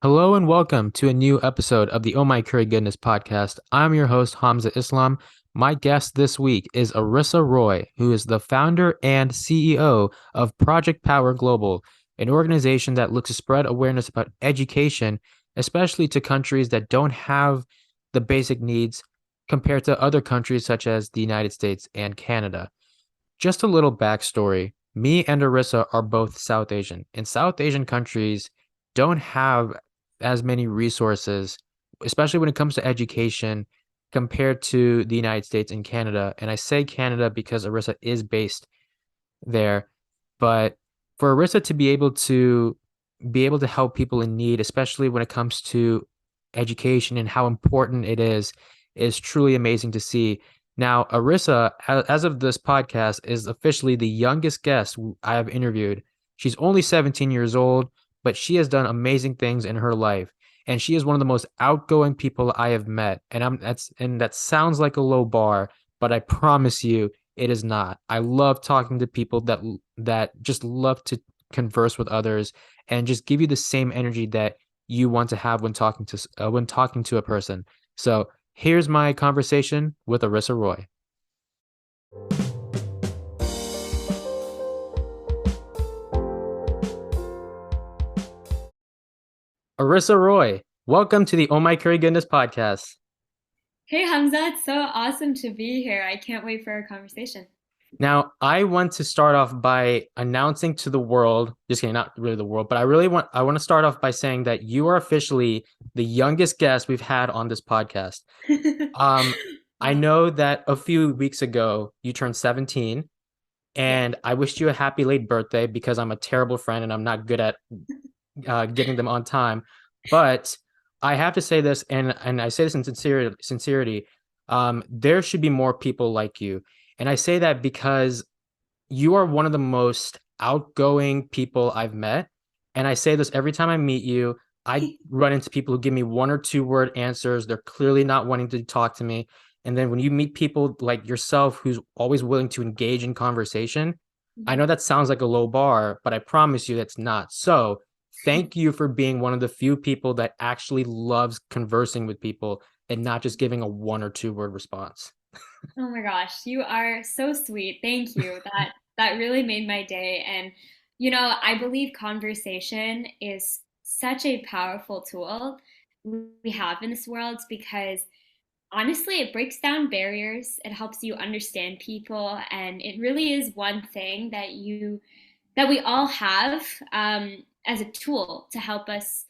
Hello and welcome to a new episode of the Oh My Curry Goodness podcast. I'm your host, Hamza Islam. My guest this week is Arissa Roy, who is the founder and CEO of Project Power Global, an organization that looks to spread awareness about education, especially to countries that don't have the basic needs compared to other countries such as the United States and Canada. Just a little backstory. Me and Arissa are both South Asian, and South Asian countries don't have as many resources, especially when it comes to education, compared to the United States and Canada. And I say Canada because Arissa is based there. But for Arissa to be able to help people in need, especially when it comes to education and how important it is truly amazing to see. Now, Arissa, as of this podcast, is officially the youngest guest I have interviewed. She's only 17 years old, but she has done amazing things in her life. And she is one of the most outgoing people I have met. And that sounds like a low bar, but I promise you it is not. I love talking to people that just love to converse with others and just give you the same energy that you want to have when talking to a person. So here's my conversation with Arissa Roy. Arissa Roy, welcome to the Oh My Curry Goodness podcast. Hey Hamza, it's so awesome to be here. I can't wait for our conversation. Now, I want to start off by announcing to the world, just kidding, not really the world, but I want to start off by saying that you are officially the youngest guest we've had on this podcast. Um, I Wow. know that a few weeks ago you turned 17, Yeah. and I wished you a happy late birthday because I'm a terrible friend and I'm not good at getting them on time. But I have to say this, and I say this in sincerity. There should be more people like you, and I say that because you are one of the most outgoing people I've met. And I say this every time I meet you. I run into people who give me one or two word answers. They're clearly not wanting to talk to me. And then when you meet people like yourself, who's always willing to engage in conversation, I Mhm. know that sounds like a low bar, but I promise you that's not. So thank you for being one of the few people that actually loves conversing with people and not just giving a one or two word response. Oh my gosh, you are so sweet. Thank you. That really made my day. And I believe conversation is such a powerful tool we have in this world because honestly, it breaks down barriers. It helps you understand people, and it really is one thing that we all have as a tool to help us,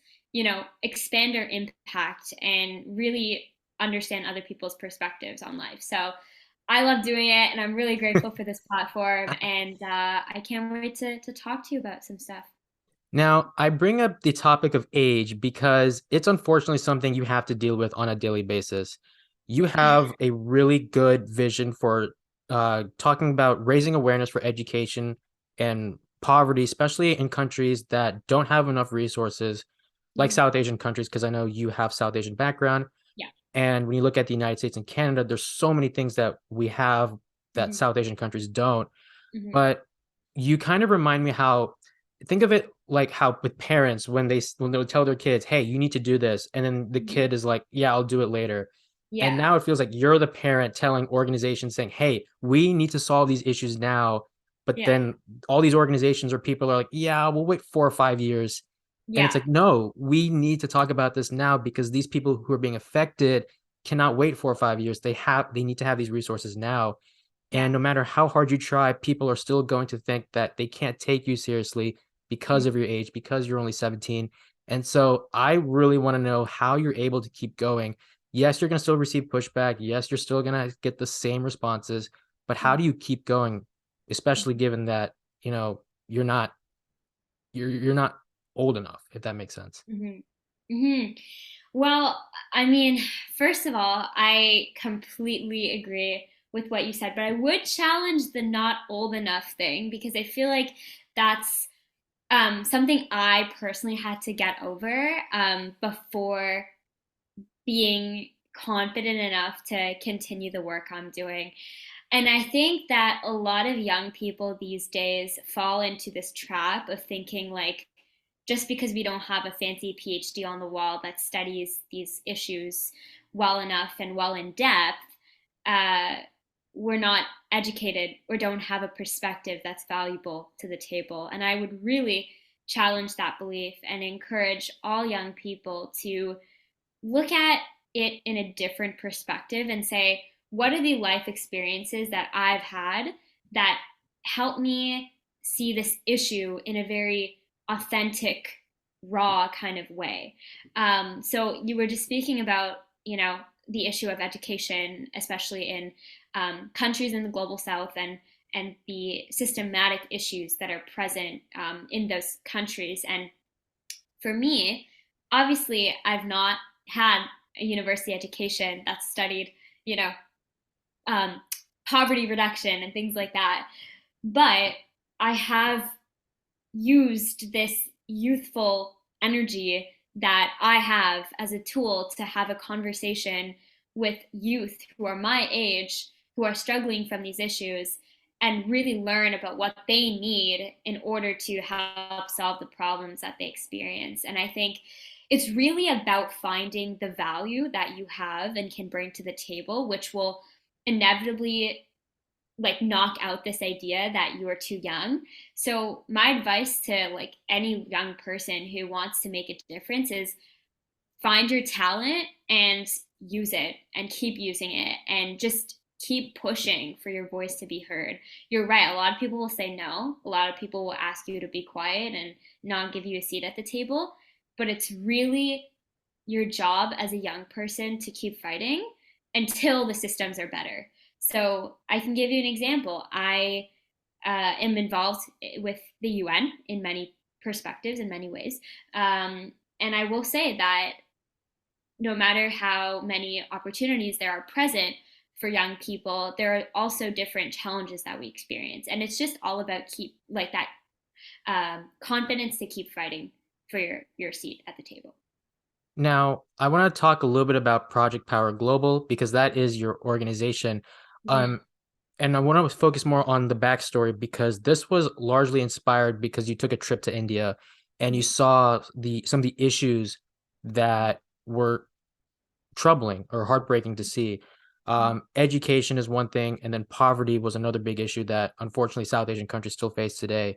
expand our impact and really understand other people's perspectives on life. So I love doing it, and I'm really grateful for this platform. And I can't wait to talk to you about some stuff. Now, I bring up the topic of age because it's unfortunately something you have to deal with on a daily basis. You have a really good vision for talking about raising awareness for education and poverty, especially in countries that don't have enough resources, like Mhm. South Asian countries, because I know you have South Asian background. Yeah. And when you look at the United States and Canada, there's so many things that we have that Hmm. South Asian countries don't. Hmm. But you kind of remind me how think of it like how with parents when they'll tell their kids, "Hey, you need to do this," and then the Hmm. kid is like, "Yeah, I'll do it later." And Yeah. now it feels like you're the parent telling organizations saying, "Hey, we need to solve these issues now." But Yeah. then all these organizations or people are like, "Yeah, we'll wait 4 or 5 years." And it's Yeah. like, no, we need to talk about this now because these people who are being affected cannot wait 4 or 5 years. They need to have these resources now. Yeah. And no matter how hard you try, people are still going to think that they can't take you seriously because of your age, because you're only 17. And so I really want to know how you're able to keep going. Yes, you're going to still receive pushback. Yes, you're still going to get the same responses, but how do you keep going, especially Mhm. given that, you're not you're not old enough, if that makes sense. Mhm. Mhm. Well, I mean, first of all, I completely agree with what you said, but I would challenge the not old enough thing because I feel like that's something I personally had to get over before being confident enough to continue the work I'm doing. And I think that a lot of young people these days fall into this trap of thinking like just because we don't have a fancy PhD on the wall that studies these issues well enough and well in depth, uh, we're not educated or don't have a perspective that's valuable to the table. And I would really challenge that belief and encourage all young people to look at it in a different perspective and say, what are the life experiences that I've had that help me see this issue in a very authentic, raw kind of way? So you were just speaking about, the issue of education, especially in countries in the global south, and the systematic issues that are present in those countries. And for me, obviously, I've not had a university education that studied, you know, um, poverty reduction and things like that. But I have used this youthful energy that I have as a tool to have a conversation with youth who are my age, who are struggling from these issues, and really learn about what they need in order to help solve the problems that they experience. And I think it's really about finding the value that you have and can bring to the table, which will inevitably like knock out this idea that you are too young. So my advice to like any young person who wants to make a difference is find your talent and use it and keep using it and just keep pushing for your voice to be heard. You're right. A lot of people will say no. A lot of people will ask you to be quiet and not give you a seat at the table. But it's really your job as a young person to keep fighting until the systems are better. So I can give you an example. I am involved with the UN in many perspectives, in many ways. And I will say that no matter how many opportunities there are present for young people, there are also different challenges that we experience. And it's just all about keep like that confidence to keep fighting for your seat at the table. Now, I want to talk a little bit about Project Power Global because that is your organization. Mm-hmm. And I want to focus more on the backstory because this was largely inspired because you took a trip to India and you saw some of the issues that were troubling or heartbreaking to see. Education is one thing, and then poverty was another big issue that unfortunately South Asian countries still face today.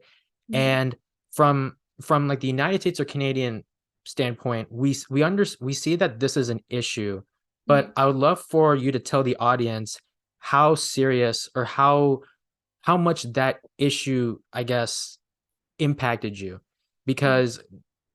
Mm-hmm. And from like the United States or Canadian standpoint, we see that this is an issue, Mm-hmm. but I would love for you to tell the audience how serious or how much that issue, I guess, impacted you, because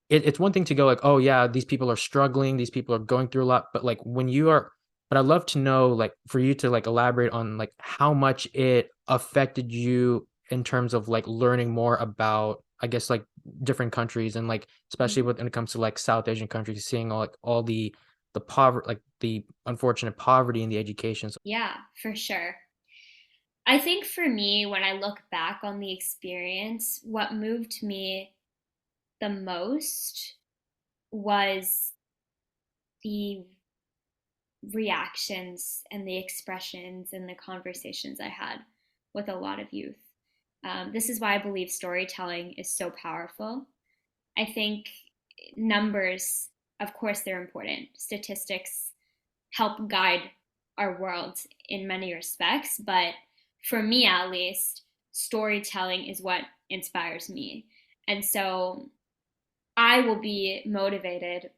it's one thing to go like, oh yeah, these people are struggling, these people are going through a lot, but like when you are, but I'd love to know, like, for you to like elaborate on like how much it affected you in terms of like learning more about, I guess, like different countries, and like especially when it comes to like South Asian countries, seeing all the poverty, like the unfortunate poverty in the education. So, Yeah, for sure. I think for me, when I look back on the experience, what moved me the most was the reactions and the expressions and the conversations I had with a lot of youth. This is why I believe storytelling is so powerful. I think numbers, of course, they're important. Statistics help guide our world in many respects, but for me at least, storytelling is what inspires me. And so I will be motivated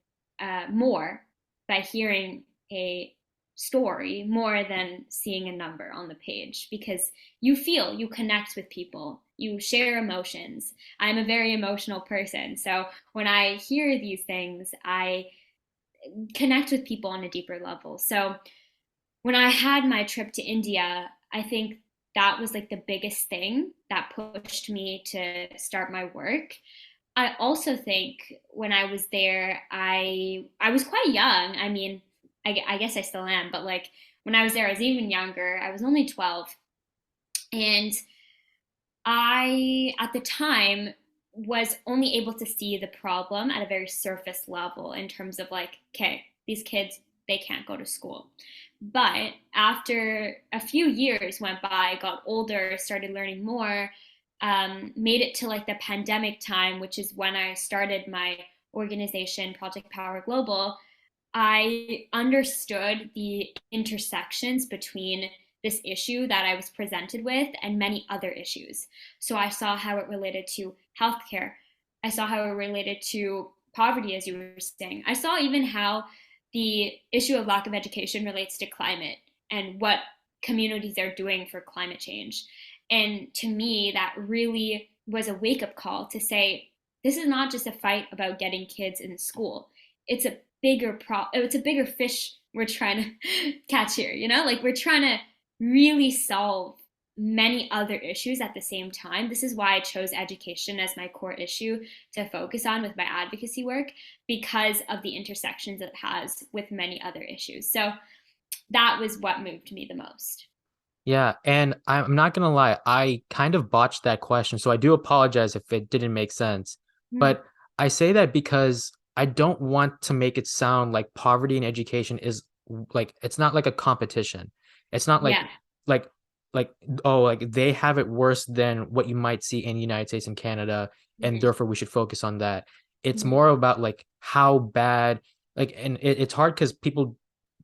more by hearing a story more than seeing a number on the page, because you connect with people, you share emotions. I'm a very emotional person. So when I hear these things, I connect with people on a deeper level. So when I had my trip to India, I think that was like the biggest thing that pushed me to start my work. I also think when I was there, I was quite young. I mean, I guess I still am, but like when I was there, I was even younger. I was only 12, and I at the time was only able to see the problem at a very surface level in terms of like, okay, these kids, they can't go to school. But after a few years went by, got older, started learning more, made it to like the pandemic time, which is when I started my organization, Project Power Global, I understood the intersections between this issue that I was presented with and many other issues. So I saw how it related to healthcare. I saw how it related to poverty, as you were saying. I saw even how the issue of lack of education relates to climate and what communities are doing for climate change. And to me, that really was a wake up call to say, this is not just a fight about getting kids in school. It's a it's a bigger fish we're trying to catch here, like we're trying to really solve many other issues at the same time. This is why I chose education as my core issue to focus on with my advocacy work, because of the intersections it has with many other issues. So that was what moved me the most. Yeah, and I'm not gonna lie, I kind of botched that question, so I do apologize if it didn't make sense. Mm, But I say that because I don't want to make it sound like poverty and education is like it's not like a competition. It's not yeah. like like oh like they have it worse than what you might see in the United States and Canada, and Hmm. therefore we should focus on that. It's Hmm. more about like how bad and it's hard because people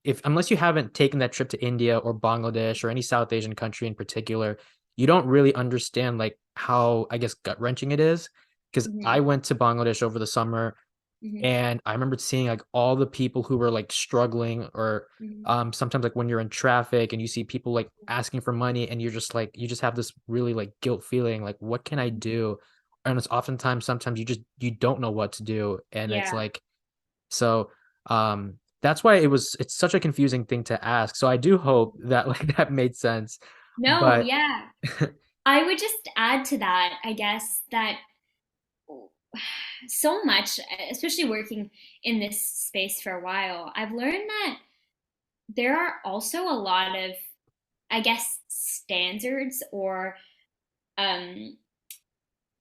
if unless you haven't taken that trip to India or Bangladesh or any South Asian country in particular, you don't really understand like how I guess gut wrenching it is. Because I Hmm. went to Bangladesh over the summer Hmm. and I remember seeing like all the people who were like struggling or Hmm. sometimes like when you're in traffic and you see people like asking for money and you're just like you just have this really like guilt feeling like what can I do? And it's oftentimes sometimes you don't know what to do and it's Yeah. like so, that's why it's such a confusing thing to ask. So I do hope that like that made sense. No, But yeah. I would just add to that, I guess, that so much, especially working in this space for a while, I've learned that there are also a lot of, I guess, standards or um,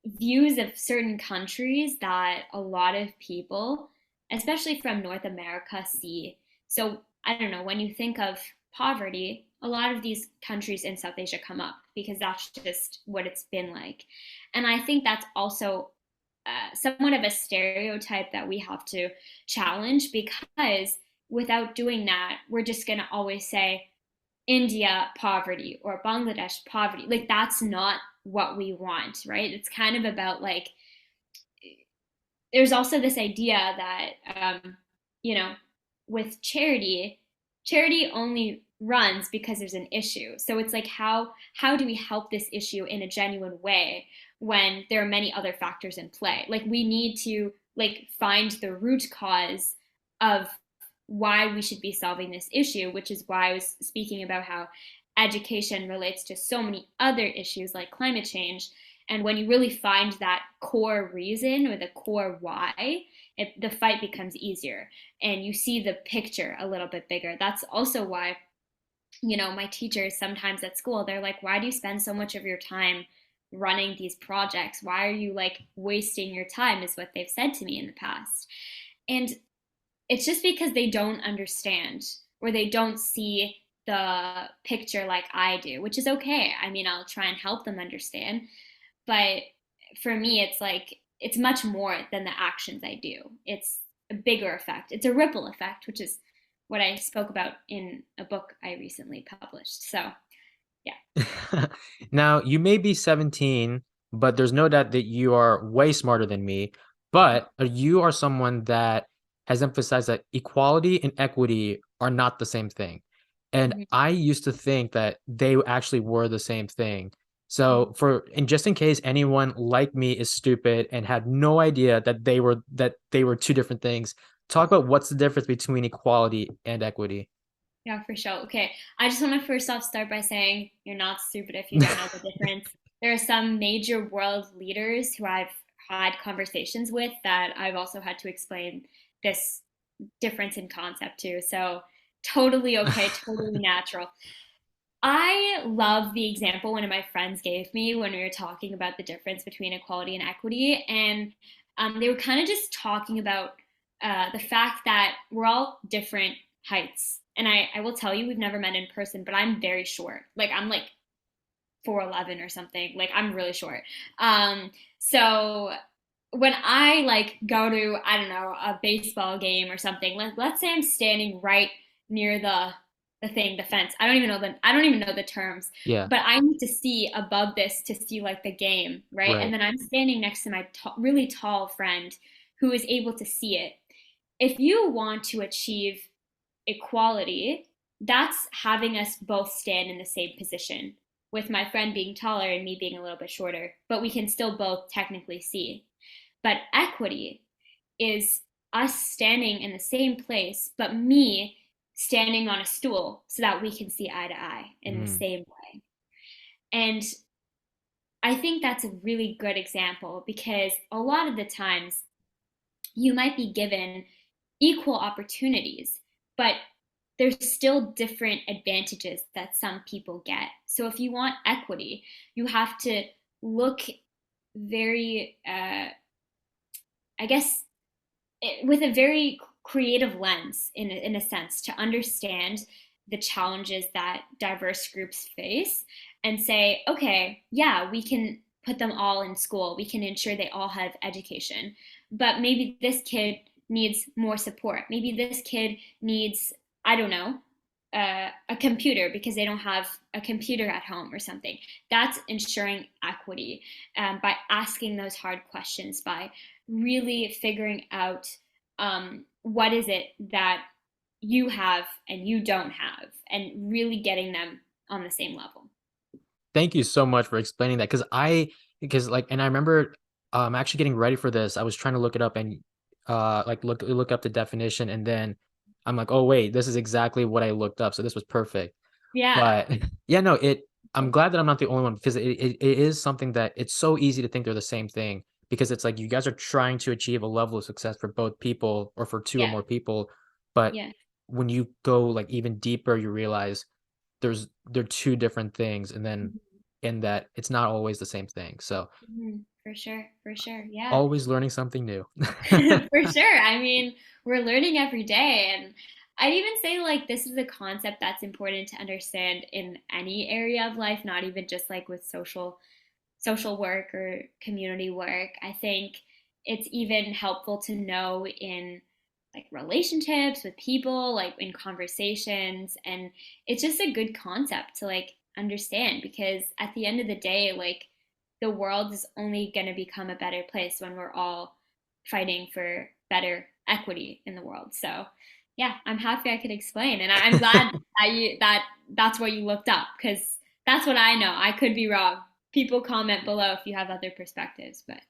views of certain countries that a lot of people, especially from North America, see. So I don't know, when you think of poverty, a lot of these countries in South Asia come up because that's just what it's been like. And I think that's also somewhat of a stereotype that we have to challenge, because without doing that, we're just going to always say, India poverty or Bangladesh poverty. Like that's not what we want, right? It's kind of about like there's also this idea that you know, with charity, charity only runs because there's an issue. So it's like how do we help this issue in a genuine way when there are many other factors in play? Like we need to like find the root cause of why we should be solving this issue, which is why I was speaking about how education relates to so many other issues like climate change. And when you really find that core reason or the core why, the fight becomes easier and you see the picture a little bit bigger. That's also why, my teachers sometimes at school, they're like, why do you spend so much of your time running these projects? Why are you like wasting your time? Is what they've said to me in the past. And it's just because they don't understand or they don't see the picture like I do, which is okay. I mean, I'll try and help them understand. But for me, it's like, it's much more than the actions I do. It's a bigger effect. It's a ripple effect, which is what I spoke about in a book I recently published. So, yeah. now you may be 17, but there's no doubt that you are way smarter than me. But you are someone that has emphasized that equality and equity are not the same thing. And Mhm. I used to think that they actually were the same thing. Mhm. So and just in case anyone like me is stupid and had no idea that they were two different things, talk about what's the difference between equality and equity. Yeah, for sure. Okay. I just want to first off start by saying you're not stupid if you don't know the difference. There are some major world leaders who I've had conversations with that I've also had to explain this difference in concept to. So, totally okay, totally natural. I love the example one of my friends gave me when we were talking about the difference between equality and equity. And they were kind of just talking about the fact that we're all different heights. And I will tell you, we've never met in person, but I'm very short. Like, I'm like 4'11" or something. Like I'm really short. So when I like go to, I don't know, a baseball game or something, let's say I'm standing right near the fence. I don't even know the terms, Yeah, but I need to see above this to see like the game, right? And right. then I'm standing next to my really tall friend who is able to see it. If you want to achieve equality, that's having us both stand in the same position, with my friend being taller and me being a little bit shorter, but we can still both technically see. But equity is us standing in the same place, but me standing on a stool so that we can see eye to eye in the Mm, same way. And I think that's a really good example because a lot of the times you might be given equal opportunities, but there's still different advantages that some people get. So if you want equity, you have to look very, I guess, with a very creative lens in a sense to understand the challenges that diverse groups face and say, okay, yeah, we can put them all in school, we can ensure they all have education, but maybe this kid needs more support, maybe this kid needs, I don't know, a computer because they don't have a computer at home or something. That's ensuring equity, by asking those hard questions, by really figuring out, what is it that you have and you don't have, and really getting them on the same level. Thank you so much for explaining that because like and I remember actually getting ready for this. I was trying to look it up and like look up the definition and then I'm like, "Oh wait, this is exactly what I looked up." So this was perfect. Yeah. But yeah, no, I'm glad that I'm not the only one because it is something that it's so easy to think they're the same thing because it's like you guys are trying to achieve a level of success for both people or for two or Yeah. more people, but Yeah. when you go like even deeper, you realize they're two different things, and then in that it's not always the same thing. So For sure. For sure. Yeah. always learning something new. For sure. I mean, we're learning every day. And I'd even say, like, this is a concept that's important to understand in any area of life, not even just like with social work or community work. I think it's even helpful to know in like relationships with people, like in conversations. And it's just a good concept to like understand because at the end of the day, like the world is only going to become a better place when we're all fighting for better equity in the world. So, yeah, I'm happy I could explain, and I'm glad that's what you looked up because that's what I know. I could be wrong. People comment below if you have other perspectives, but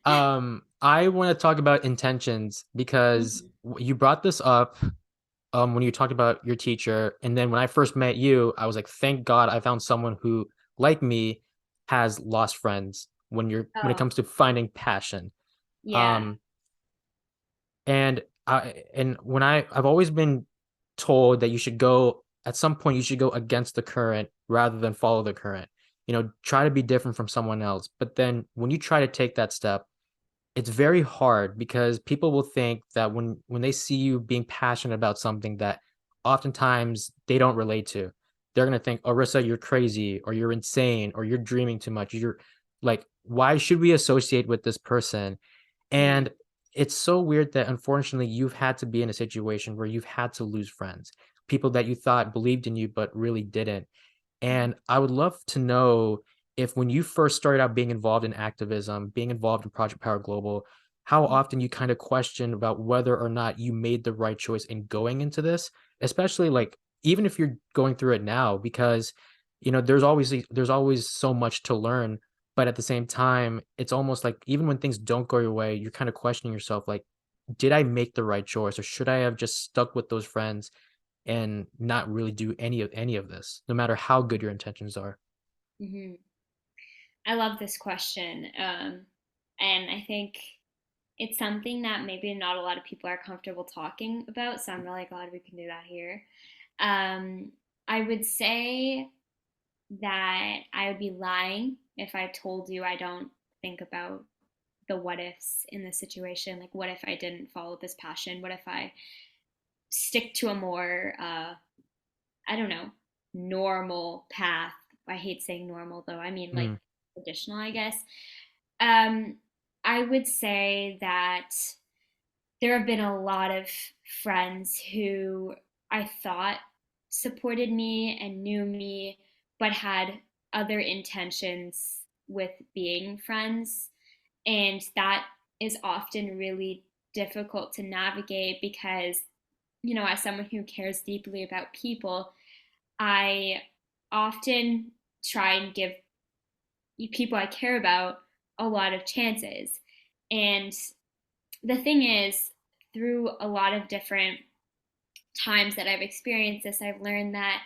I want to talk about intentions because you brought this up when you talked about your teacher, and then when I first met you, I was like, thank God I found someone who, like me, has lost friends when it oh, comes to finding passion. yeah. Um, and when I've always been told that you should go at some point you should go against the current rather than follow the current. You know, try to be different from someone else. But then when you try to take that step, it's very hard because people will think that when they see you being passionate about something that oftentimes they don't relate to, they're gonna think, "Arissa, you're crazy, or you're insane, or you're dreaming too much. You're like, why should we associate with this person?" Mm, And it's so weird that unfortunately you've had to be in a situation where you've had to lose friends, people that you thought believed in you but really didn't. And I would love to know if when you first started out being involved in activism, being involved in Project Power Global, how often you kind of questioned about whether or not you made the right choice in going into this, especially like even if you're going through it now, because you know there's always so much to learn, but at the same time, it's almost like even when things don't go your way, you're kind of questioning yourself, like, did I make the right choice, or should I have just stuck with those friends and not really do any of this, no matter how good your intentions are. hmm I love this question, and I think it's something that maybe not a lot of people are comfortable talking about. So I'm really glad we can do that here. Um, I would say that I would be lying if I told you I don't think about the what ifs in this situation. Like, what if I didn't follow this passion? What if I stick to a more, I don't know, normal path I hate saying normal though. I mean like Mm, traditional, I guess. Um, I would say that there have been a lot of friends who I thought supported me and knew me, but had other intentions with being friends. And that is often really difficult to navigate because, as someone who cares deeply about people, I often try and give people I care about a lot of chances. And the thing is, through a lot of different times that I've experienced this, I've learned that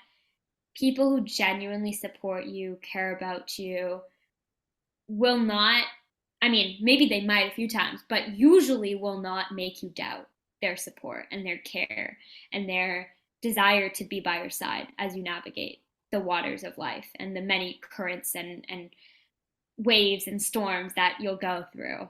people who genuinely support you, care about you, will not, I mean, maybe they might a few times, but usually will not make you doubt their support and their care and their desire to be by your side as you navigate the waters of life and the many currents and waves and storms that you'll go through.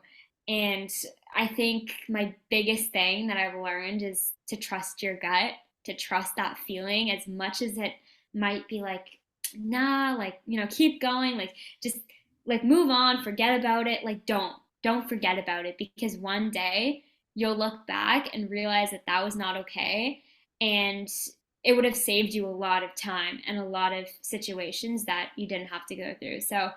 And I think my biggest thing that I've learned is to trust your gut, to trust that feeling as much as it might be like, nah, like, keep going, like, just like move on, forget about it. Like, don't forget about it because one day you'll look back and realize that that was not okay. And it would have saved you a lot of time and a lot of situations that you didn't have to go through. So,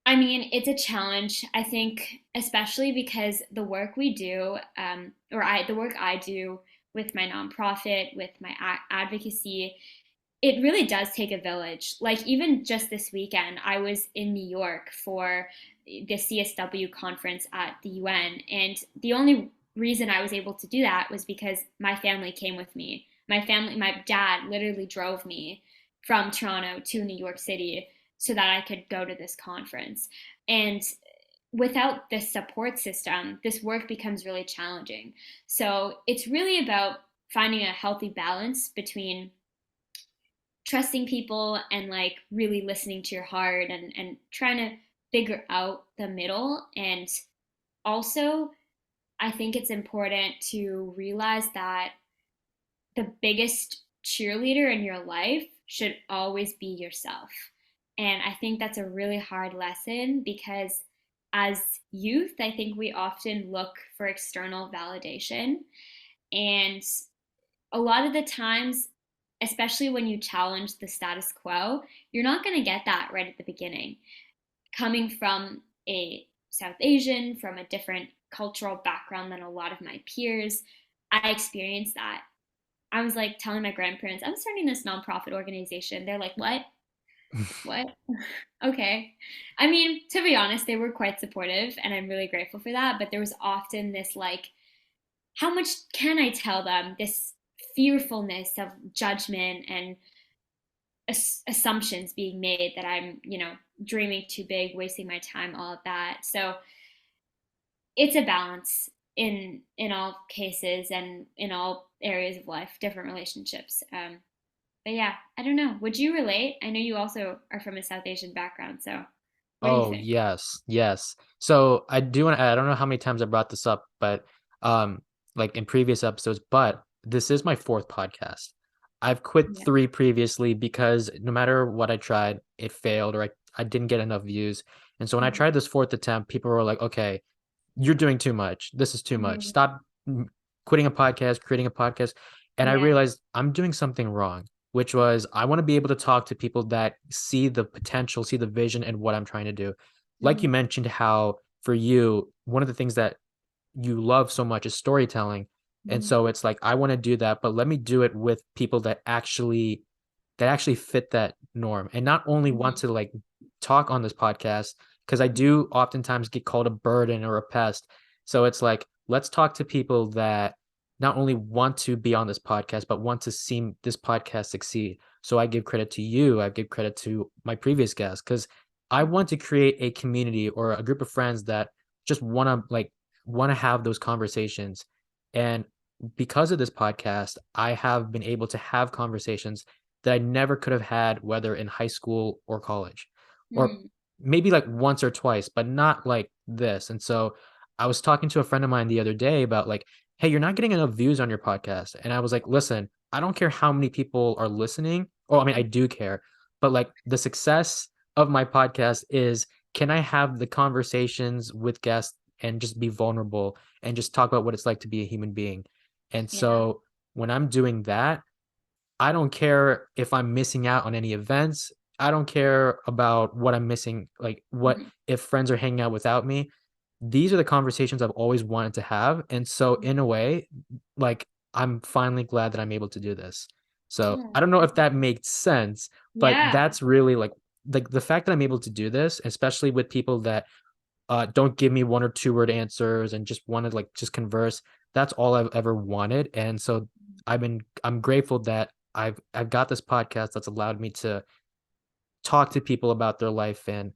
I mean, it's a challenge, I think, especially because the work we do, the work I do with my nonprofit, with my advocacy, it really does take a village. Like, even just this weekend, I was in New York for the CSW conference at the UN. And the only reason I was able to do that was because my family came with me. My dad literally drove me from Toronto to New York City so that I could go to this conference. And without this support system, this work becomes really challenging. So it's really about finding a healthy balance between trusting people and like really listening to your heart and trying to figure out the middle. And also, I think it's important to realize that the biggest cheerleader in your life should always be yourself. And I think that's a really hard lesson because as youth, I think we often look for external validation. And a lot of the times, especially when you challenge the status quo, you're not going to get that right at the beginning. Coming from a South Asian, from a different cultural background than a lot of my peers, I experienced that. I was like telling my grandparents, I'm starting this nonprofit organization. They're like, what? What? Okay. I mean, to be honest, they were quite supportive and I'm really grateful for that. But there was often this like, how much can I tell them? This fearfulness of judgment and assumptions being made that I'm, dreaming too big, wasting my time, all of that. So it's a balance in all cases and in all areas of life, different relationships. But yeah, I don't know. Would you relate? I know you also are from a South Asian background, so what do you oh, think? yes, yes. So I do want to add, I don't know how many times I brought this up, but um, like in previous episodes, but this is my fourth podcast. I've quit Yeah. three previously because no matter what I tried, it failed or I didn't get enough views. And so when I Mhm. tried this fourth attempt, people were like, okay, you're doing too much. This is too much. Mhm. Stop quitting a podcast, creating a podcast. And I Yeah. realized I'm doing something wrong, which was I want to be able to talk to people that see the potential, see the vision and what I'm trying to do. Like you Mhm. mentioned, how for you, one of the things that you love so much is storytelling. And Mhm. so it's like, I want to do that, but let me do it with people that actually fit that norm and not only want Mhm. to like talk on this podcast because I do oftentimes get called a burden or a pest. So it's like, let's talk to people that not only want to be on this podcast, but want to see this podcast succeed. So I give credit to you. I give credit to my previous guests because I want to create a community or a group of friends that just want to have those conversations. And because of this podcast, I have been able to have conversations that I never could have had, whether in high school or college, or Mhm. maybe like once or twice, but not like this. And so I was talking to a friend of mine the other day about like, hey, you're not getting enough views on your podcast. And I was like, listen, I don't care how many people are listening. Oh, I mean, I do care. but like the success of my podcast is, can I have the conversations with guests and just be vulnerable and just talk about what it's like to be a human being. And Yeah. so when I'm doing that, I don't care if I'm missing out on any events. I don't care about what I'm missing, like what Mhm. if friends are hanging out without me. These are the conversations I've always wanted to have. And so in a way, like I'm finally glad that I'm able to do this. So Oh, I don't know if that makes sense, but yeah. that's really like the fact that I'm able to do this, especially with people that don't give me 1 or 2 word answers and just wanna, like, just converse. That's all I've ever wanted, and so I'm grateful that I've got this podcast that's allowed me to talk to people about their life and,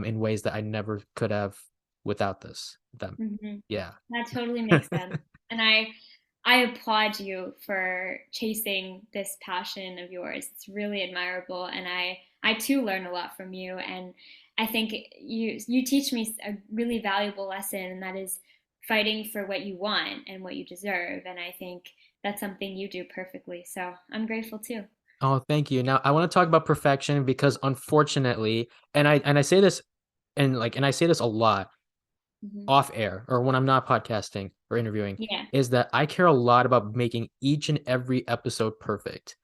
in ways that I never could have without them. Mhm. Yeah. That totally makes sense. And I applaud you for chasing this passion of yours. It's really admirable, and I too learn a lot from you, and I think you teach me a really valuable lesson, and that is fighting for what you want and what you deserve, and I think that's something you do perfectly. So, I'm grateful too. Oh, thank you. Now I wanna talk about perfection because unfortunately, and I say this and I say this a lot Mhm. off air or when I'm not podcasting or interviewing, Yeah. is that I care a lot about making each and every episode perfect.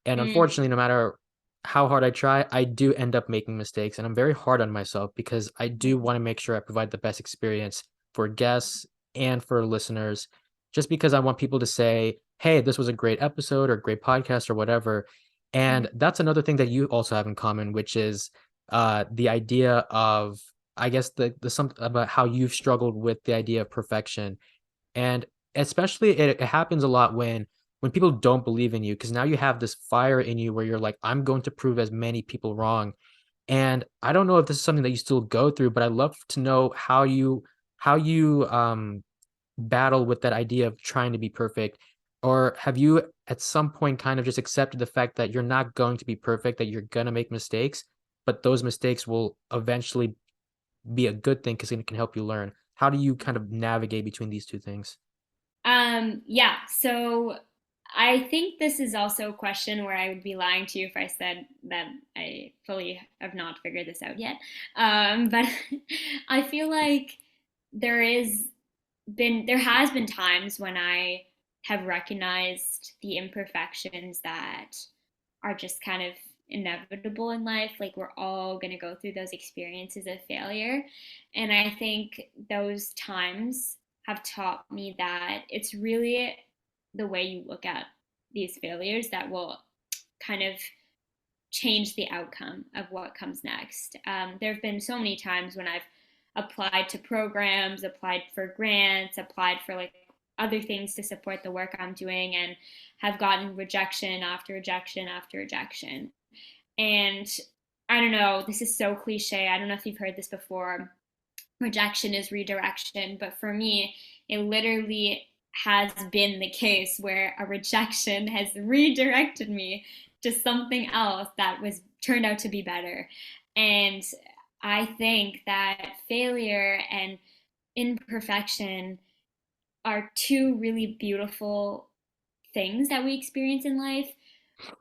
And unfortunately, Mm. no matter how hard I try, I do end up making mistakes. And I'm very hard on myself because I do want to make sure I provide the best experience for guests and for listeners, just because I want people to say, hey, this was a great episode or great podcast or whatever. Mhm. And that's another thing that you also have in common, which is the idea of, I guess, the something about how you've struggled with the idea of perfection. And especially it happens a lot when people don't believe in you, because now you have this fire in you where you're like, I'm going to prove as many people wrong. And I don't know if this is something that you still go through, but I'd love to know how you battle with that idea of trying to be perfect. Or have you at some point kind of just accepted the fact that you're not going to be perfect, that you're gonna make mistakes, but those mistakes will eventually be a good thing because it can help you learn? How do you kind of navigate between these 2 things? Yeah, so I think this is also a question where I would be lying to you if I said that I fully have not figured this out yet. But I feel like there is there has been times when I have recognized the imperfections that are just kind of inevitable in life. Like we're all going to go through those experiences of failure. And I think those times have taught me that it's really the way you look at these failures that will kind of change the outcome of what comes next. There have been so many times when I've applied to programs, applied for grants, applied for like other things to support the work I'm doing, and have gotten rejection after rejection after rejection. And I don't know, this is so cliche. I don't know if you've heard this before. Rejection is redirection. But for me, it literally has been the case where a rejection has redirected me to something else that was turned out to be better. And I think that failure and imperfection are two really beautiful things that we experience in life,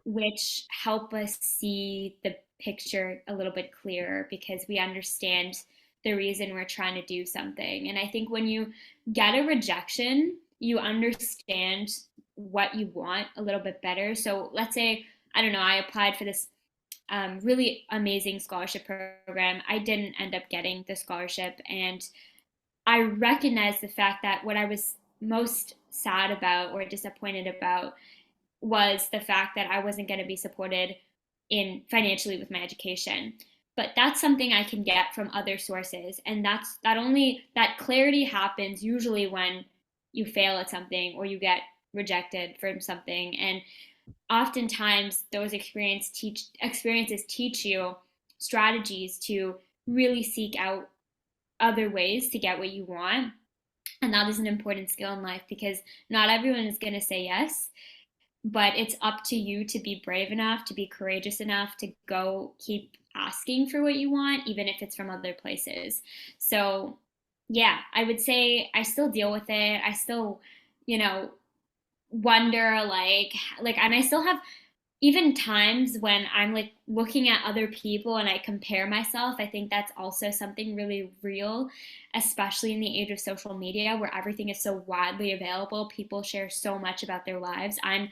which help us see the picture a little bit clearer because we understand the reason we're trying to do something. And I think when you get a rejection, you understand what you want a little bit better. So let's say, I don't know, I applied for this really amazing scholarship program. I didn't end up getting the scholarship. And I recognized the fact that what I was most sad about or disappointed about was the fact that I wasn't going to be supported in financially with my education. But that's something I can get from other sources, and that clarity happens usually when you fail at something or you get rejected from something. And oftentimes those experiences teach you strategies to really seek out other ways to get what you want. And that is an important skill in life because not everyone is going to say yes, but it's up to you to be brave enough, to be courageous enough to go keep asking for what you want, even if it's from other places. So, yeah, I would say I still deal with it. I still, you know, wonder and I still have, even times when I'm like looking at other people and I compare myself, I think that's also something really real, especially in the age of social media where everything is so widely available. People share so much about their lives. I'm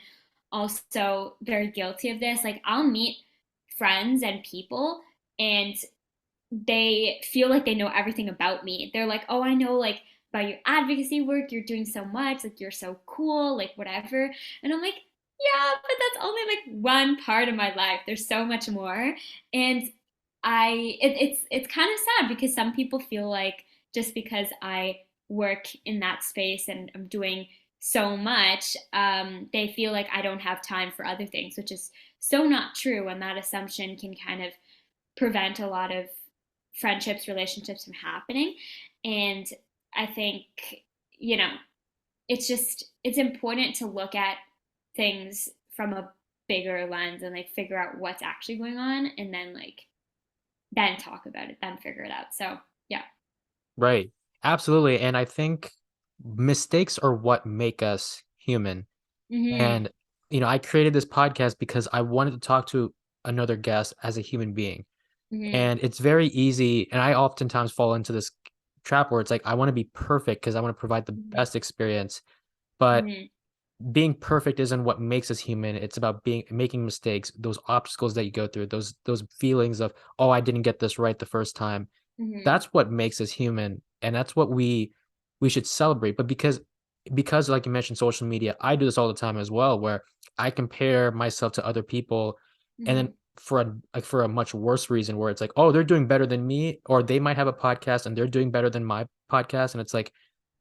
also very guilty of this. Like, I'll meet friends and people, and they feel like they know everything about me. They're like, "Oh, I know like about your advocacy work. You're doing so much. Like, you're so cool, like whatever." And I'm like, "Yeah, but that's only like one part of my life. There's so much more." And it's kind of sad because some people feel like just because I work in that space and I'm doing so much, they feel like I don't have time for other things, which is so not true. And that assumption can kind of prevent a lot of friendships, relationships from happening. And I think, you know, it's important to look at things from a bigger lens and like figure out what's actually going on and then talk about it, then figure it out. So, yeah. Right. Absolutely. And I think mistakes are what make us human. Mhm. And, I created this podcast because I wanted to talk to another guest as a human being. Mhm. And it's very easy. And I oftentimes fall into this trap where it's like, I want to be perfect because I want to provide the Mhm. best experience. But Mhm. being perfect isn't what makes us human. It's about making mistakes, those obstacles that you go through, those feelings of, oh, I didn't get this right the first time. Mhm. That's what makes us human, and that's what we should celebrate. But because like you mentioned, social media, I do this all the time as well, where I compare myself to other people, and then Mhm. for a much worse reason, where it's like, oh, they're doing better than me, or they might have a podcast and they're doing better than my podcast, and it's like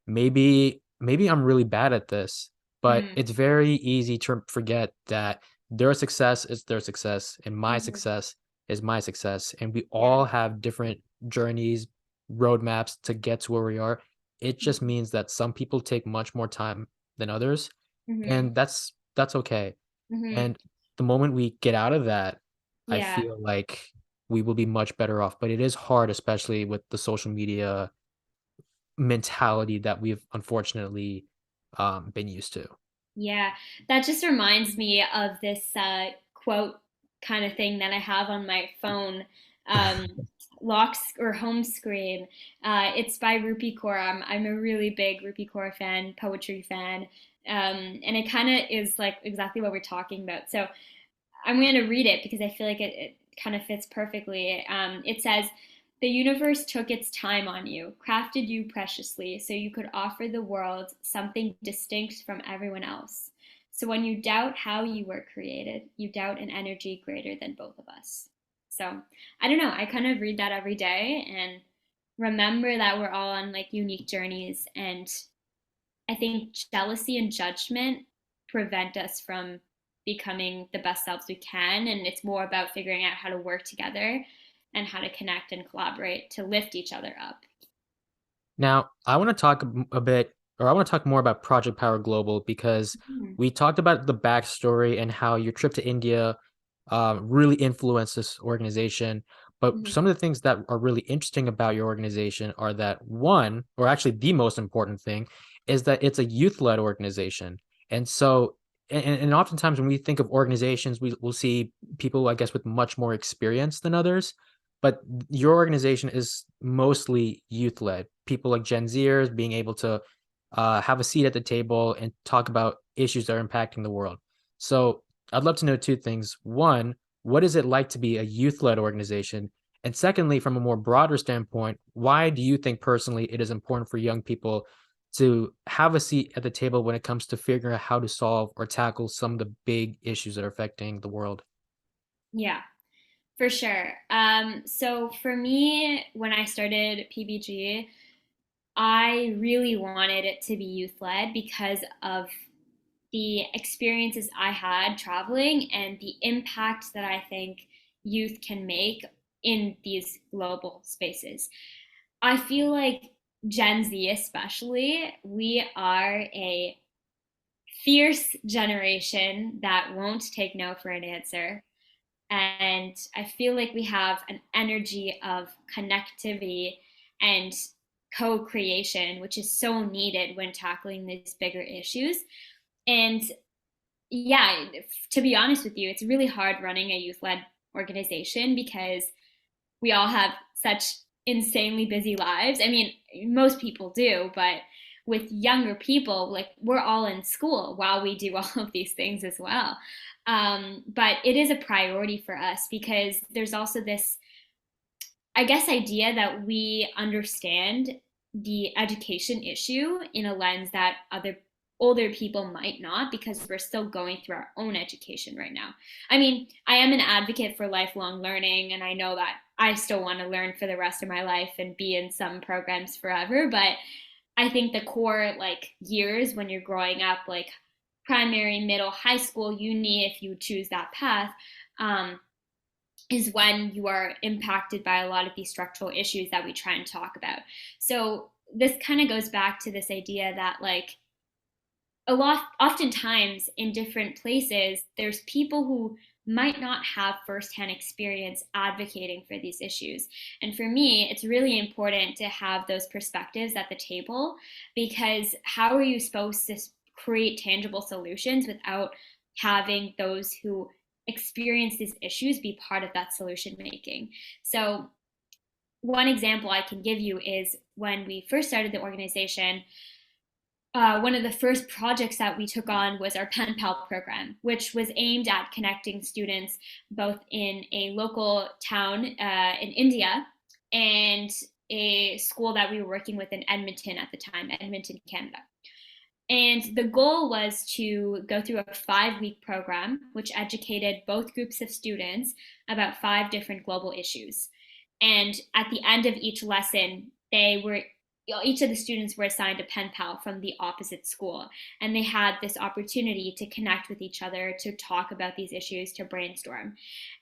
maybe I'm really bad at this, but Mhm. it's very easy to forget that their success is their success and my Mhm. success is my success, and we Yeah. all have different journeys, roadmaps to get to where we are. It just Mhm. means that some people take much more time than others, Mhm. and that's okay. Mhm. And the moment we get out of that, I Yeah. feel like we will be much better off. But it is hard, especially with the social media mentality that we've unfortunately been used to. Yeah, that just reminds me of this quote kind of thing that I have on my phone, um, or home screen. It's by Rupi Kaur. I'm a really big Rupi Kaur fan, poetry fan, and it kind of is like exactly what we're talking about. So I'm going to read it because I feel like it kind of fits perfectly. It says, "The universe took its time on you, crafted you preciously, so you could offer the world something distinct from everyone else. So when you doubt how you were created, you doubt an energy greater than both of us." So I don't know. I kind of read that every day and remember that we're all on like unique journeys. And I think jealousy and judgment prevent us from becoming the best selves we can. And it's more about figuring out how to work together and how to connect and collaborate to lift each other up. Now, I want to talk a bit, or I want to talk more about Project Power Global because Mhm. we talked about the backstory and how your trip to India really influenced this organization. But Mhm. some of the things that are really interesting about your organization are that one, or actually the most important thing, is that it's a youth-led organization. And so, and oftentimes when we think of organizations, we'll see people, I guess, with much more experience than others. But your organization is mostly youth-led. People like Gen Zers being able to have a seat at the table and talk about issues that are impacting the world. So I'd love to know two things. One, what is it like to be a youth-led organization? And secondly, from a more broader standpoint, why do you think personally it is important for young people to have a seat at the table when it comes to figuring out how to solve or tackle some of the big issues that are affecting the world? Yeah, for sure. So for me, when I started PBG, I really wanted it to be youth led because of the experiences I had traveling and the impact that I think youth can make in these global spaces. I feel like Gen Z, especially, we are a fierce generation that won't take no for an answer. And I feel like we have an energy of connectivity and co creation, which is so needed when tackling these bigger issues. And Yeah, to be honest with you, it's really hard running a youth-led organization because we all have such insanely busy lives. I mean, most people do, but with younger people, like we're all in school while we do all of these things as well. But it is a priority for us because there's also this, I guess, idea that we understand the education issue in a lens that other older people might not because we're still going through our own education right now. I mean, I am an advocate for lifelong learning, and I know that I still want to learn for the rest of my life and be in some programs forever, but I think the core like years when you're growing up, like primary, middle, high school, uni, if you choose that path, um, is when you are impacted by a lot of these structural issues that we try and talk about. So this kind of goes back to this idea that like a lot oftentimes in different places there's people who might not have firsthand experience advocating for these issues. And for me, it's really important to have those perspectives at the table because how are you supposed to create tangible solutions without having those who experience these issues be part of that solution making? So one example I can give you is when we first started the organization, one of the first projects that we took on was our Pen Pal program, which was aimed at connecting students both in a local town in India and a school that we were working with in Edmonton at the time, Edmonton, Canada. And the goal was to go through a 5-week program, which educated both groups of students about 5 different global issues. And at the end of each lesson, each of the students were assigned a pen pal from the opposite school. And they had this opportunity to connect with each other, to talk about these issues, to brainstorm.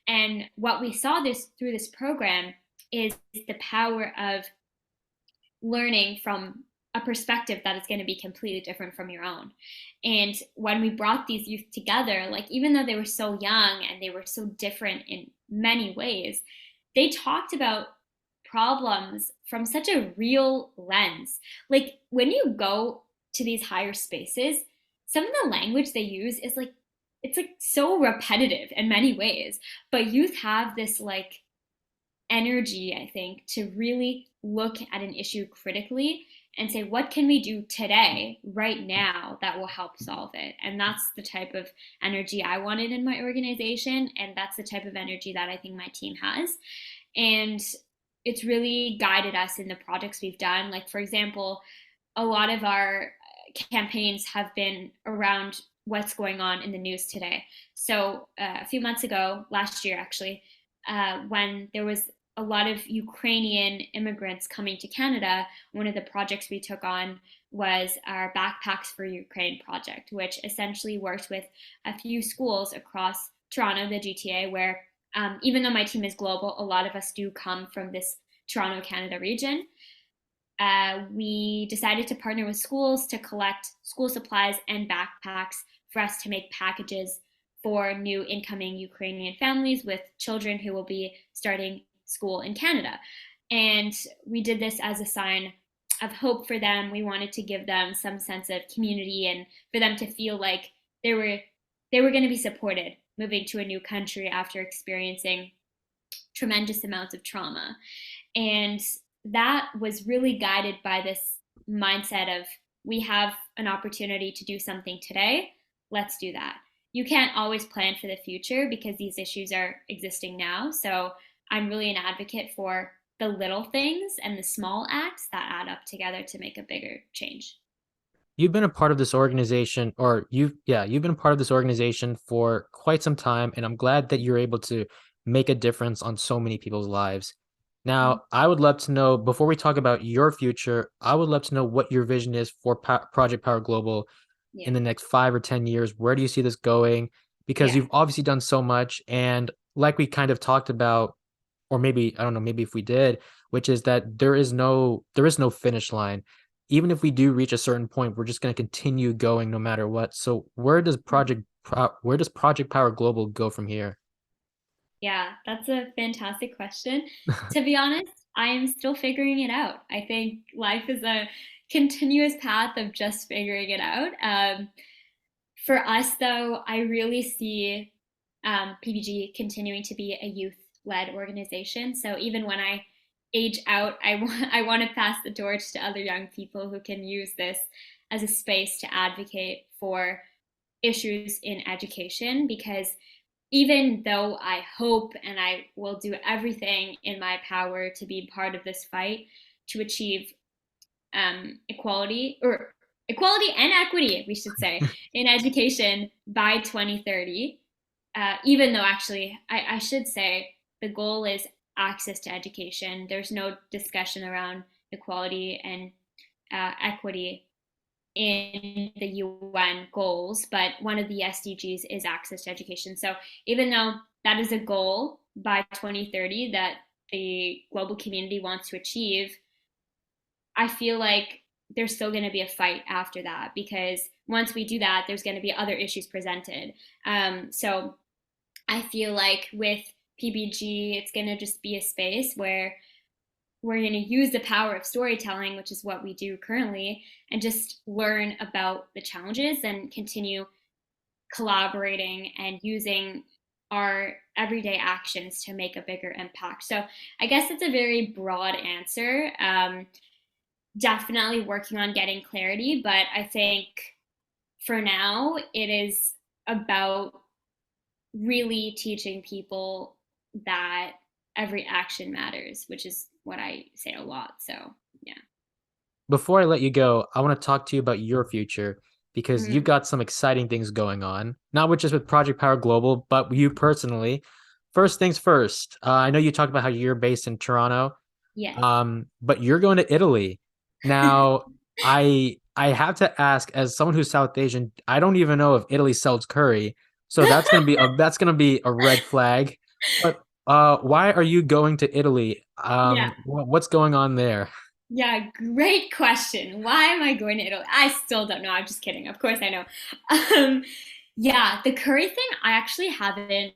And what we saw through this program is the power of learning from a perspective that is going to be completely different from your own. And when we brought these youth together, like even though they were so young and they were so different in many ways, they talked about problems from such a real lens. Like when you go to these higher spaces, some of the language they use is like it's like so repetitive in many ways, but youth have this like energy, I think, to really look at an issue critically and say, what can we do today, right now, that will help solve it? And that's the type of energy I wanted in my organization. And that's the type of energy that I think my team has. And it's really guided us in the projects we've done. Like, for example, a lot of our campaigns have been around what's going on in the news today. So a few months ago, last year actually, when there was a lot of Ukrainian immigrants coming to Canada, one of the projects we took on was our Backpacks for Ukraine project, which essentially worked with a few schools across Toronto, the GTA, where even though my team is global, a lot of us do come from this Toronto, Canada region. We decided to partner with schools to collect school supplies and backpacks for us to make packages for new incoming Ukrainian families with children who will be starting school in Canada. And we did this as a sign of hope for them. We wanted to give them some sense of community and for them to feel like they were going to be supported moving to a new country after experiencing tremendous amounts of trauma. And that was really guided by this mindset of we have an opportunity to do something today, let's do that. You can't always plan for the future because these issues are existing now. So I'm really an advocate for the little things and the small acts that add up together to make a bigger change. You've been a part of this organization, or you've been a part of this organization for quite some time, and I'm glad that you're able to make a difference on so many people's lives. Mhm. Now, I would love to know, before we talk about your future, I would love to know what your vision is for Project Power Global in Yeah. the next 5 or 10 years. Where do you see this going? Because Yeah. you've obviously done so much, and like we kind of talked about, or maybe I don't know, maybe if we did, which is that there is no finish line. Even if we do reach a certain point, we're just going to continue going no matter what. So where does Project Power Global go from here? Yeah, that's a fantastic question. To be honest, I am still figuring it out. I think life is a continuous path of just figuring it out. For us, though, I really see PBG continuing to be a youth-led organization. So even when I age out, I want to pass the torch to other young people who can use this as a space to advocate for issues in education. Because even though I hope and I will do everything in my power to be part of this fight to achieve equality, or equality and equity, we should say, in education by 2030. Even though actually, I should say the goal is access to education. There's no discussion around equality and equity in the UN goals, but one of the SDGs is access to education. So even though that is a goal by 2030 that the global community wants to achieve, I feel like there's still going to be a fight after that, because once we do that, there's going to be other issues presented. So I feel like with PBG, it's going to just be a space where we're going to use the power of storytelling, which is what we do currently, and just learn about the challenges and continue collaborating and using our everyday actions to make a bigger impact. So I guess it's a very broad answer. Definitely working on getting clarity, but I think for now it is about really teaching people that every action matters, which is what I say a lot. So, yeah. Before I let you go, I want to talk to you about your future because you've Mhm. got some exciting things going on, not with just with Project Power Global, but you personally. First things first, I know you talked about how you're based in Toronto, Yes. but you're going to Italy. Now, I have to ask, as someone who's South Asian, I don't even know if Italy sells curry, so that's gonna be a red flag. But why are you going to Italy? Yeah. What's going on there? Yeah, great question. Why am I going to Italy? I still don't know. I'm just kidding. Of course I know. Um, yeah, the curry thing I actually haven't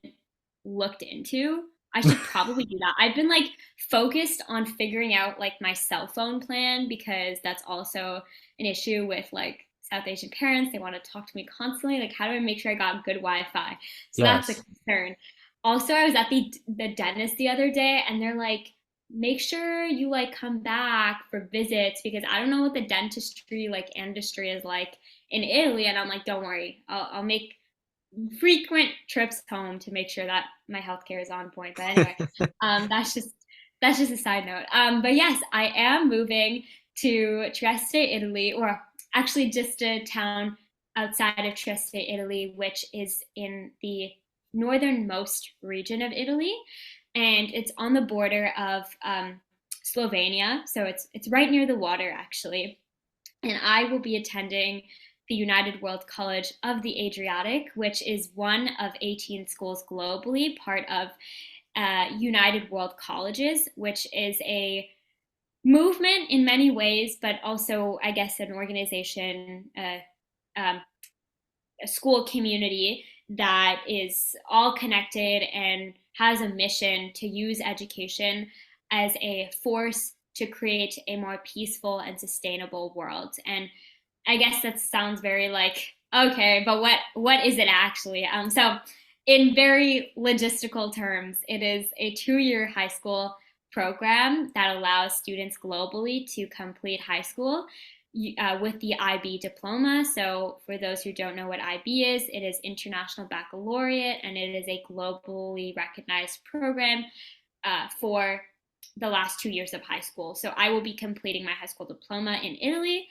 looked into. I should probably do that. I've been like focused on figuring out like my cell phone plan, because that's also an issue with like South Asian parents. They want to talk to me constantly. Like, how do I make sure I got good Wi-Fi? So that's a Yes. concern. Also, I was at the dentist the other day, and they're like, make sure you like come back for visits, because I don't know what the dentistry like industry is like in Italy. And I'm like, don't worry, I'll make frequent trips home to make sure that my healthcare is on point. But anyway, um, that's just that's just a side note. But yes, I am moving to Trieste, Italy, or actually just a town outside of Trieste, Italy, which is in the northernmost region of Italy, and it's on the border of Slovenia. So it's right near the water, actually. And I will be attending the United World College of the Adriatic, which is one of 18 schools globally, part of United World Colleges, which is a movement in many ways, but also, I guess, an organization, um, a school community that is all connected and has a mission to use education as a force to create a more peaceful and sustainable world. And I guess that sounds very like, okay, but what is it actually? So in very logistical terms, it is a 2-year high school program that allows students globally to complete high school with the IB diploma. So for those who don't know what IB is, it is International Baccalaureate, and it is a globally recognized program for the last 2 years of high school. So I will be completing my high school diploma in Italy,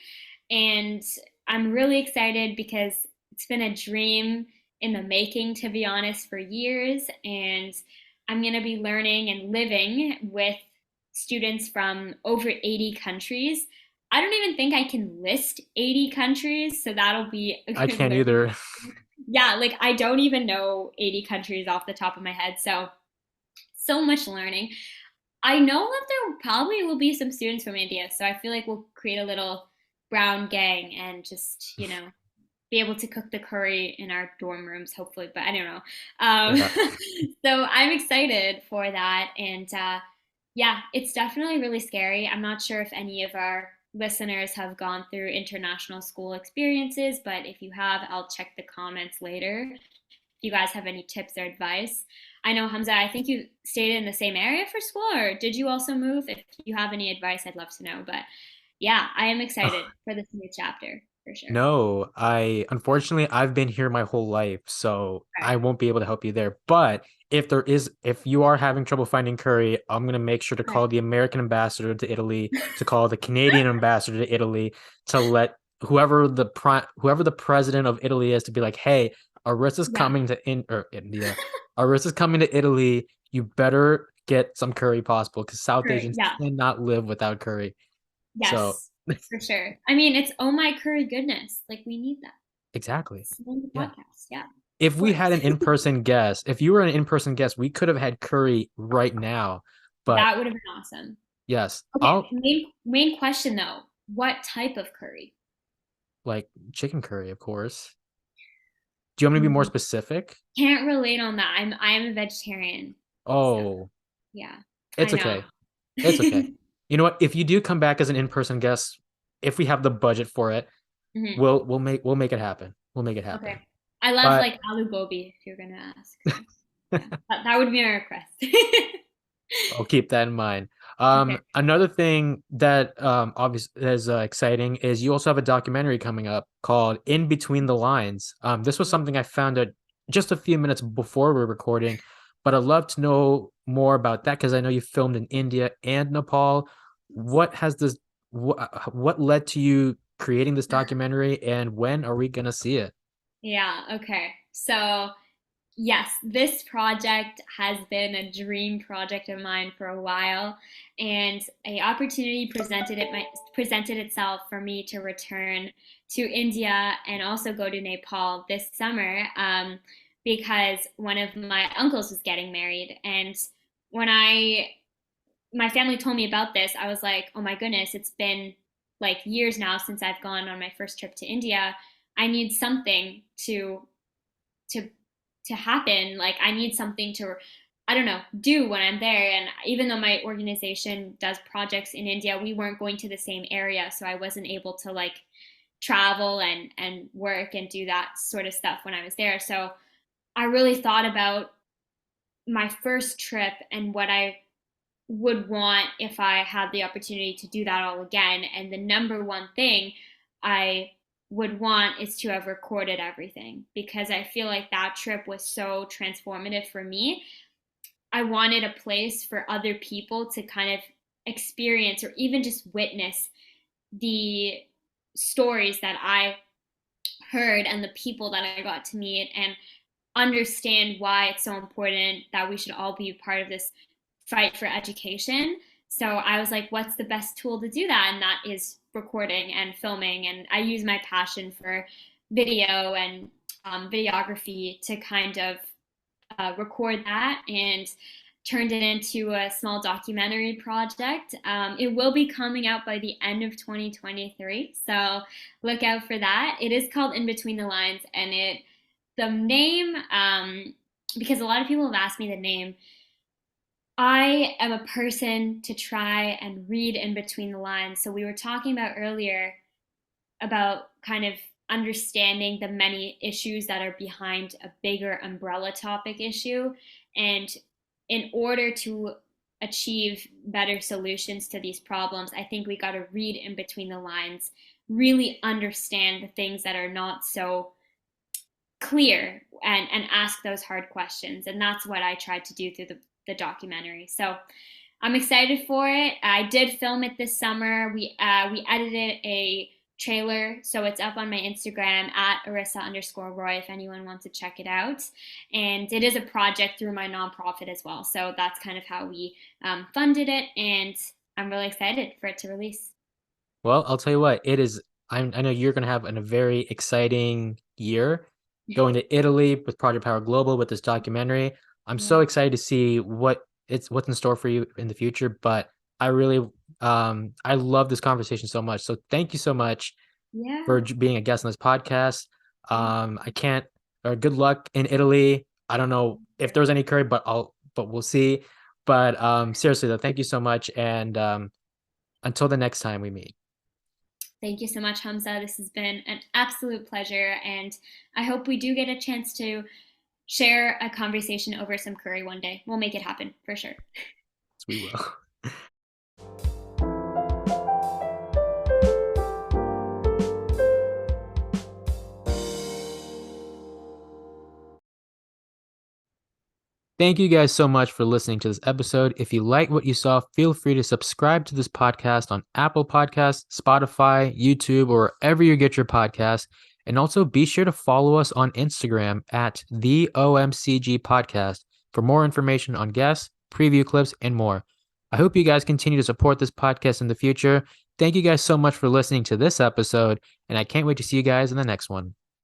and I'm really excited because it's been a dream in the making, to be honest, for years. And I'm going to be learning and living with students from over 80 countries. I don't even think I can list 80 countries, so that'll be a I good can't learning. either. Yeah, like I don't even know 80 countries off the top of my head. So much learning. I know that there probably will be some students from India, so I feel like we'll create a little brown gang and just, be able to cook the curry in our dorm rooms, hopefully. But I don't know. Yeah. So I'm excited for that. And yeah, it's definitely really scary. I'm not sure if any of our listeners have gone through international school experiences, but if you have, I'll check the comments later if you guys have any tips or advice. I know, Hamza, I think you stayed in the same area for school, or did you also move? If you have any advice, I'd love to know. But yeah, I am excited for this new chapter for sure. No, I unfortunately I've been here my whole life, so Okay. I won't be able to help you there. But if you are having trouble finding curry, I'm gonna make sure to Okay. call the American ambassador to Italy, to call the Canadian ambassador to Italy, to let whoever the president of Italy is to be like, hey, Arissa's Yeah, coming to India. Arissa's coming to Italy. You better get some curry possible because South curry. Asians Yeah. cannot live without curry. So Yes, for sure. I mean, it's oh my curry goodness. Like we need that. exactly. It's on the Yeah. podcast. Yeah, If of we course. had an in-person guest, if you were an in-person guest, we could have had curry right now. But That would have been awesome. yes, Okay, I'll main question though. What type of curry? like chicken curry, of course. Do you want me to be more Mm, specific? Can't relate on that. I'm a vegetarian. So, Oh, yeah. I it's know. okay. It's okay. You know what? If you do come back as an in-person guest, if we have the budget for it, Mhm. we'll make it happen. We'll make it Okay. happen. I love But like aloo gobi if you're gonna ask. So, yeah. That would be my request. I'll keep that in mind. Okay. Another thing that obviously is exciting is you also have a documentary coming up called In Between the Lines. This was something I found out just a few minutes before we are recording, but I'd love to know more about that because I know you filmed in India and Nepal. What has this what led to you creating this documentary, and when are we gonna see it? Yeah, okay. So yes, this project has been a dream project of mine for a while, and a opportunity presented itself for me to return to India and also go to Nepal this summer, because one of my uncles was getting married, and when I my family told me about this, I was like, oh my goodness, it's been like years now since I've gone on my first trip to India. I need something to to happen. Like I need something to, I don't know, do when I'm there. And even though my organization does projects in India, we weren't going to the same area, so I wasn't able to like travel and work and do that sort of stuff when I was there. So I really thought about my first trip and what I would want if I had the opportunity to do that all again. And the number one thing I would want is to have recorded everything because I feel like that trip was so transformative for me. I wanted a place for other people to kind of experience or even just witness the stories that I heard and the people that I got to meet and understand why it's so important that we should all be part of this fight for education. So I was like, what's the best tool to do that? And that is recording and filming. And I use my passion for video and videography to kind of record that and turned it into a small documentary project. It will be coming out by the end of 2023, so look out for that. It is called In Between the Lines, and the name, because a lot of people have asked me the name. I am a person to try and read in between the lines. So we were talking about earlier about kind of understanding the many issues that are behind a bigger umbrella topic issue. And in order to achieve better solutions to these problems, I think we got to read in between the lines, really understand the things that are not so clear and ask those hard questions. And that's what I tried to do through the documentary. So I'm excited for it. I did film it this summer. We edited a trailer, so it's up on my Instagram at Arissa_Roy if anyone wants to check it out. And it is a project through my nonprofit as well. So that's kind of how we funded it, and I'm really excited for it to release. Well, I'll tell you what, it is. I know you're going to have a very exciting year going to Italy with Project Power Global with this documentary. I'm so Yeah. excited to see what's in store for you in the future. But I really, I love this conversation so much. So thank you so much for Yeah. being a guest on this podcast. I can't, or good luck in Italy. I don't know if there's any curry, but we'll see. But seriously though, thank you so much. And until the next time we meet. Thank you so much, Hamza. This has been an absolute pleasure, and I hope we do get a chance to share a conversation over some curry one day. We'll make it happen for sure. We will. Thank you guys so much for listening to this episode. If you like what you saw, feel free to subscribe to this podcast on Apple Podcasts, Spotify, YouTube, or wherever you get your podcasts. And also be sure to follow us on Instagram at the OMCG Podcast for more information on guests, preview clips, and more. I hope you guys continue to support this podcast in the future. Thank you guys so much for listening to this episode, and I can't wait to see you guys in the next one.